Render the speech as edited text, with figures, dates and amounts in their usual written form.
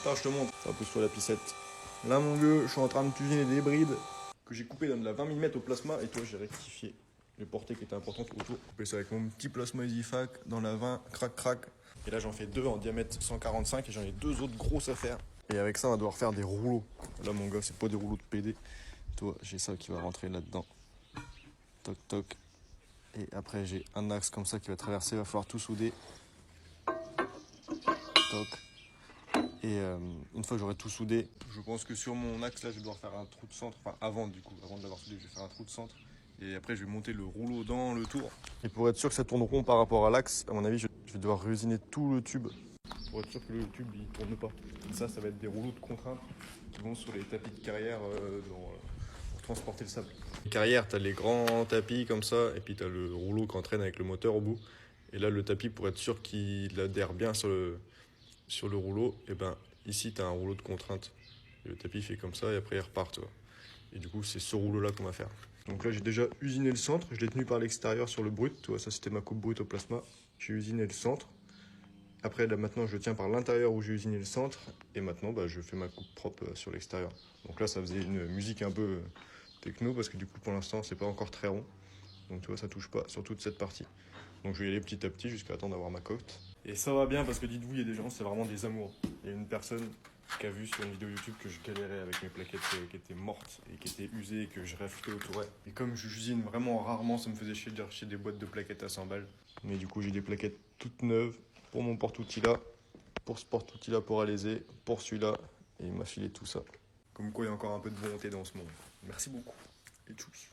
Attends, je te montre. Ça pousse sur la piscette. Là, mon vieux, je suis en train de cuisiner des brides que j'ai coupées dans de la 20 mm au plasma. Et toi, j'ai rectifié les portées qui étaient importantes autour. J'ai coupé ça avec mon petit plasma EasyFac dans la 20, crac crac. Et là, j'en fais deux en diamètre 145 et j'en ai deux autres grosses à faire. Et avec ça, on va devoir faire des rouleaux. Là, mon gars, c'est pas des rouleaux de PD. Toi, j'ai ça qui va rentrer là-dedans. Toc toc. Et après, j'ai un axe comme ça qui va traverser. Il va falloir tout souder. Toc. Et une fois que j'aurai tout soudé, je pense que sur mon axe là, je vais devoir faire un trou de centre. Enfin, avant de l'avoir soudé, je vais faire un trou de centre. Et après, je vais monter le rouleau dans le tour. Et pour être sûr que ça tourne rond par rapport à l'axe, à mon avis, je vais devoir réusiner tout le tube. Pour être sûr que le tube, il tourne pas. Et ça va être des rouleaux de contrainte qui vont sur les tapis de carrière pour transporter le sable. Les carrières, tu as les grands tapis comme ça, et puis tu as le rouleau qui entraîne avec le moteur au bout. Et là, le tapis, pour être sûr qu'il adhère bien sur le rouleau, et ben ici tu as un rouleau de contrainte. Et le tapis fait comme ça et après il repart, tu vois. Et du coup, c'est ce rouleau-là qu'on va faire. Donc là, j'ai déjà usiné le centre. Je l'ai tenu par l'extérieur sur le brut. Tu vois, ça c'était ma coupe brute au plasma. J'ai usiné le centre. Après, là maintenant, je tiens par l'intérieur où j'ai usiné le centre. Et maintenant, je fais ma coupe propre sur l'extérieur. Donc là, ça faisait une musique un peu techno parce que du coup, pour l'instant, c'est pas encore très rond. Donc tu vois, ça touche pas sur toute cette partie. Donc je vais y aller petit à petit jusqu'à attendre d'avoir ma cote. Et ça va bien parce que dites-vous, il y a des gens, c'est vraiment des amours. Il y a une personne qui a vu sur une vidéo YouTube que je galérais avec mes plaquettes qui étaient mortes et qui étaient usées et que je réaffûtais au touret. Et comme j'usine vraiment rarement, ça me faisait chier de racheter des boîtes de plaquettes à 100 balles. Mais du coup, j'ai des plaquettes toutes neuves pour mon porte-outil là, pour ce porte-outil là pour alaiser, pour celui-là. Et il m'a filé tout ça. Comme quoi, il y a encore un peu de volonté dans ce monde. Merci beaucoup. Et tchuss.